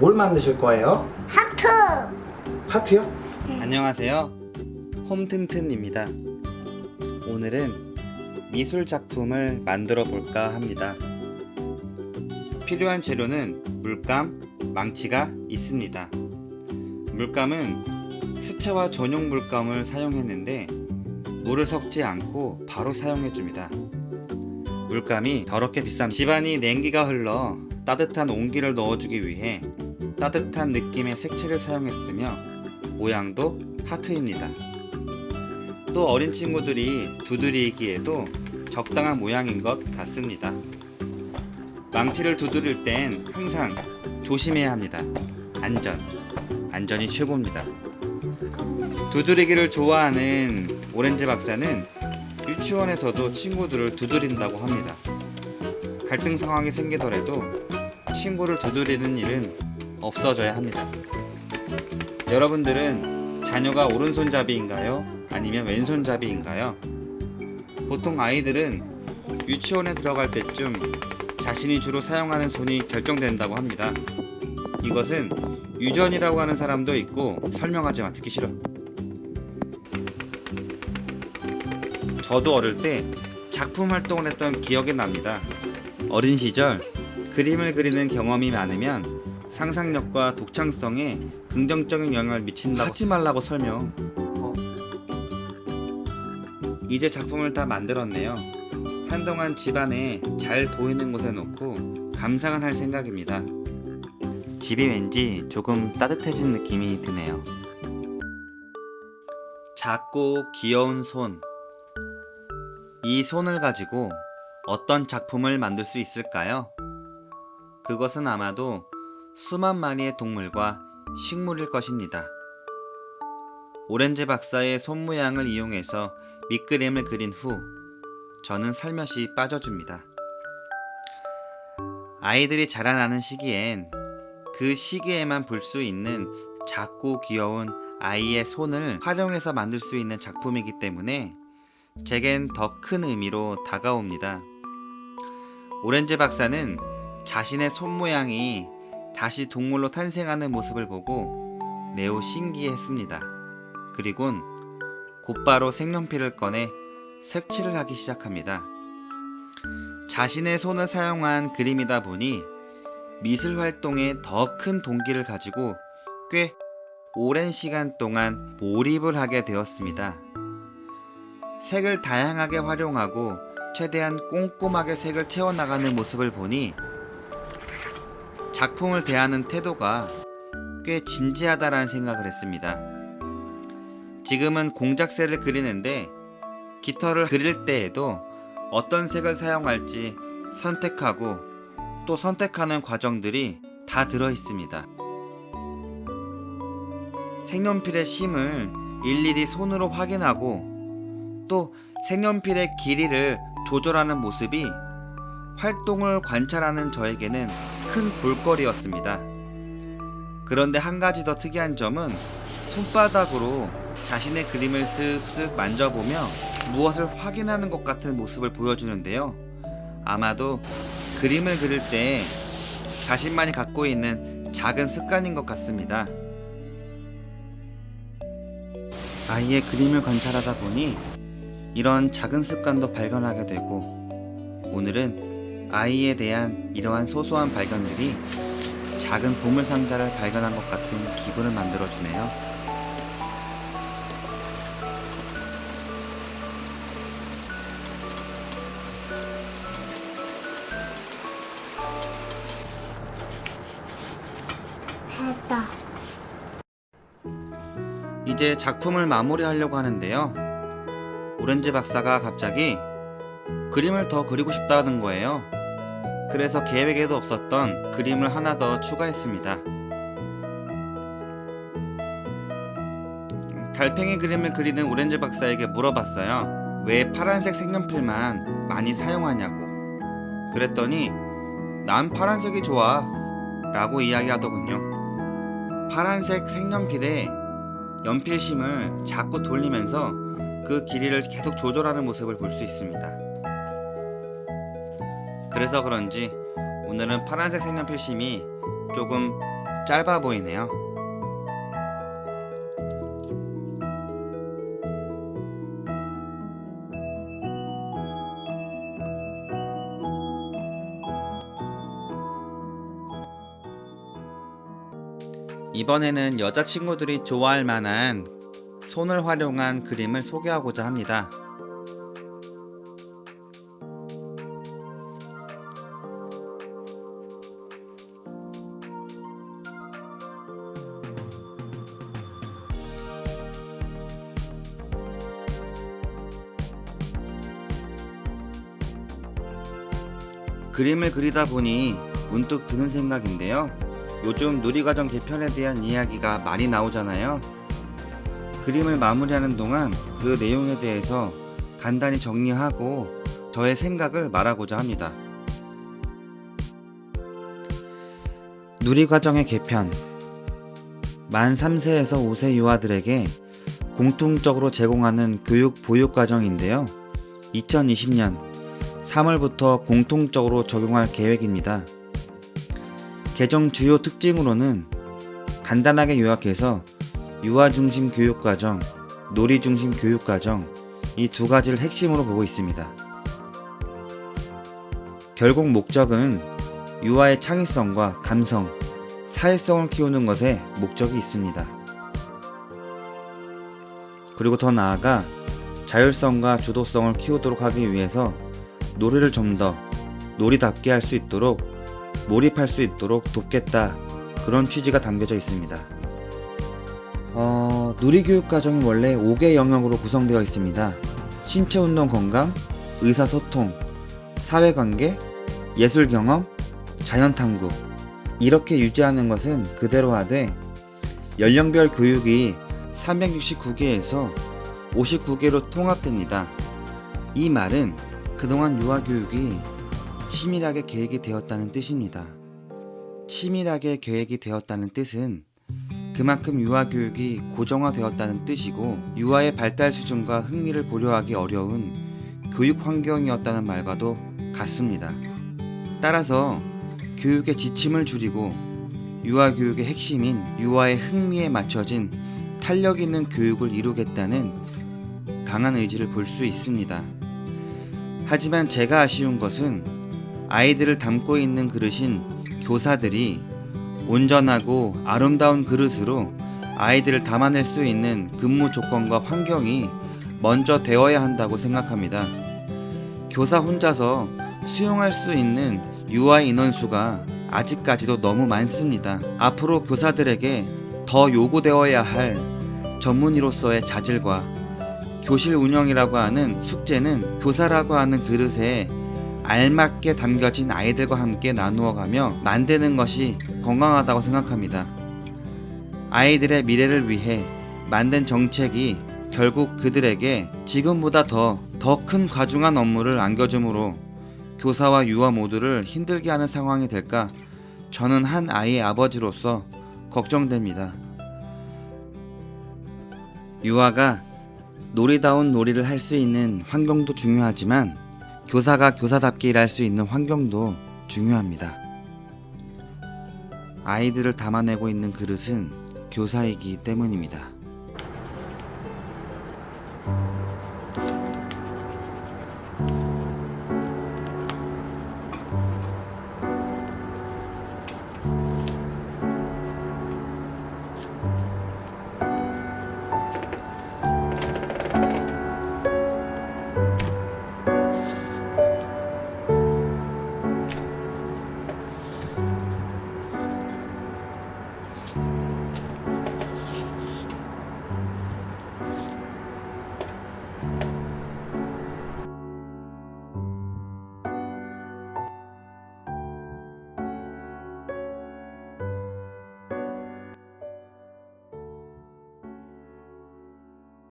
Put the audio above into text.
뭘 만드실 거예요? 하트. 하트요? 안녕하세요. 홈튼튼입니다. 오늘은 미술 작품을 만들어 볼까 합니다. 필요한 재료는 망치가 있습니다. 물감은 수채화 전용 물감을 사용했는데 물을 섞지 않고 바로 사용해줍니다. 물감이 더럽게 비쌉니다. 집안이 냉기가 흘러 따뜻한 온기를 넣어주기 위해 따뜻한 느낌의 색채를 사용했으며 모양도 하트입니다. 또 어린 친구들이 두드리기에도 적당한 모양인 것 같습니다. 망치를 두드릴 땐 항상 조심해야 합니다. 안전이 최고입니다. 두드리기를 좋아하는 오렌지 박사는 유치원에서도 친구들을 두드린다고 합니다. 갈등 상황이 생기더라도 친구를 두드리는 일은 없어져야 합니다. 여러분들은 자녀가 오른손잡이인가요? 아니면 왼손잡이인가요? 보통 아이들은 유치원에 들어갈 때쯤 자신이 주로 사용하는 손이 결정된다고 합니다. 이것은 유전이라고 하는 사람도 있고 설명하지만 듣기 싫어. 저도 어릴 때 작품 활동을 했던 기억이 납니다. 어린 시절 그림을 그리는 경험이 많으면 상상력과 독창성에 긍정적인 영향을 미친다고 하지 말라고 설명. 이제 작품을 다 만들었네요. 한동안 집안에 잘 보이는 곳에 놓고 감상을 할 생각입니다. 집이 왠지 조금 따뜻해진 느낌이 드네요. 작고 귀여운 손. 이 손을 가지고 어떤 작품을 만들 수 있을까요? 그것은 아마도 수만 마리의 동물과 식물일 것입니다. 오렌지 박사의 손 모양을 이용해서 밑그림을 그린 후 저는 살며시 빠져줍니다. 아이들이 자라나는 시기엔 그 시기에만 볼 수 있는 작고 귀여운 아이의 손을 활용해서 만들 수 있는 작품이기 때문에 제겐 더 큰 의미로 다가옵니다. 오렌지 박사는 자신의 손 모양이 다시 동물로 탄생하는 모습을 보고 매우 신기했습니다. 그리곤 곧바로 색연필을 꺼내 색칠을 하기 시작합니다. 자신의 손을 사용한 그림이다 보니 미술 활동에 더 큰 동기를 가지고 꽤 오랜 시간 동안 몰입을 하게 되었습니다. 색을 다양하게 활용하고 최대한 꼼꼼하게 색을 채워나가는 모습을 보니 작품을 대하는 태도가 꽤 진지하다라는 생각을 했습니다. 지금은 공작새를 그리는데 깃털을 그릴 때에도 어떤 색을 사용할지 선택하고 또 선택하는 과정들이 다 들어있습니다. 색연필의 심을 일일이 손으로 확인하고 또 색연필의 길이를 조절하는 모습이 활동을 관찰하는 저에게는 큰 볼거리였습니다. 그런데 한 가지 더 특이한 점은 손바닥으로 자신의 그림을 쓱쓱 만져보며 무엇을 확인하는 것 같은 모습을 보여주는데요. 아마도 그림을 그릴 때 자신만이 갖고 있는 작은 습관인 것 같습니다. 아이의 그림을 관찰하다 보니 이런 작은 습관도 발견하게 되고 오늘은 아이에 대한 이러한 소소한 발견들이 작은 보물상자를 발견한 것 같은 기분을 만들어주네요. 됐다. 이제 작품을 마무리하려고 하는데요. 오렌지 박사가 갑자기 그림을 더 그리고 싶다는 거예요. 그래서 계획에도 없었던 그림을 하나 더 추가했습니다. 달팽이 그림을 그리는 오렌지 박사에게 물어봤어요. 왜 파란색 색연필만 많이 사용하냐고. 그랬더니 난 파란색이 좋아 라고 이야기하더군요. 파란색 색연필에 연필심을 자꾸 돌리면서 그 길이를 계속 조절하는 모습을 볼 수 있습니다. 그래서 그런지 오늘은 파란색 색연필심이 조금 짧아 보이네요. 이번에는 여자친구들이 좋아할 만한 손을 활용한 그림을 소개하고자 합니다. 그림을 그리다 보니 문득 드는 생각인데요. 요즘 누리과정 개편에 대한 이야기가 많이 나오잖아요. 그림을 마무리하는 동안 그 내용에 대해서 간단히 정리하고 저의 생각을 말하고자 합니다. 누리과정의 개편. 만 3세에서 5세 유아들에게 공통적으로 제공하는 교육 보육과정인데요. 2020년 3월부터 공통적으로 적용할 계획입니다. 개정 주요 특징으로는 간단하게 요약해서 유아 중심 교육과정, 놀이 중심 교육과정 이 두 가지를 핵심으로 보고 있습니다. 결국 목적은 유아의 창의성과 감성, 사회성을 키우는 것에 목적이 있습니다. 그리고 더 나아가 자율성과 주도성을 키우도록 하기 위해서 놀이를 좀 더 놀이답게 할 수 있도록 몰입할 수 있도록 돕겠다, 그런 취지가 담겨져 있습니다. 누리교육과정이 원래 5개 영역으로 구성되어 있습니다. 신체운동 건강, 의사소통, 사회관계, 예술경험, 자연탐구 이렇게 유지하는 것은 그대로 하되 연령별 교육이 369개에서 59개로 통합됩니다. 이 말은 그동안 유아교육이 치밀하게 계획이 되었다는 뜻입니다. 치밀하게 계획이 되었다는 뜻은 그만큼 유아교육이 고정화되었다는 뜻이고 유아의 발달 수준과 흥미를 고려하기 어려운 교육 환경이었다는 말과도 같습니다. 따라서 교육의 지침을 줄이고 유아교육의 핵심인 유아의 흥미에 맞춰진 탄력 있는 교육을 이루겠다는 강한 의지를 볼 수 있습니다. 하지만 제가 아쉬운 것은 아이들을 담고 있는 그릇인 교사들이 온전하고 아름다운 그릇으로 아이들을 담아낼 수 있는 근무 조건과 환경이 먼저 되어야 한다고 생각합니다. 교사 혼자서 수용할 수 있는 유아 인원수가 아직까지도 너무 많습니다. 앞으로 교사들에게 더 요구되어야 할 전문의로서의 자질과 교실 운영이라고 하는 숙제는 교사라고 하는 그릇에 알맞게 담겨진 아이들과 함께 나누어가며 만드는 것이 건강하다고 생각합니다. 아이들의 미래를 위해 만든 정책이 결국 그들에게 지금보다 더 큰 과중한 업무를 안겨주므로 교사와 유아 모두를 힘들게 하는 상황이 될까 저는 한 아이의 아버지로서 걱정됩니다. 유아가 놀이다운 놀이를 할 수 있는 환경도 중요하지만 교사가 교사답게 일할 수 있는 환경도 중요합니다. 아이들을 담아내고 있는 그릇은 교사이기 때문입니다.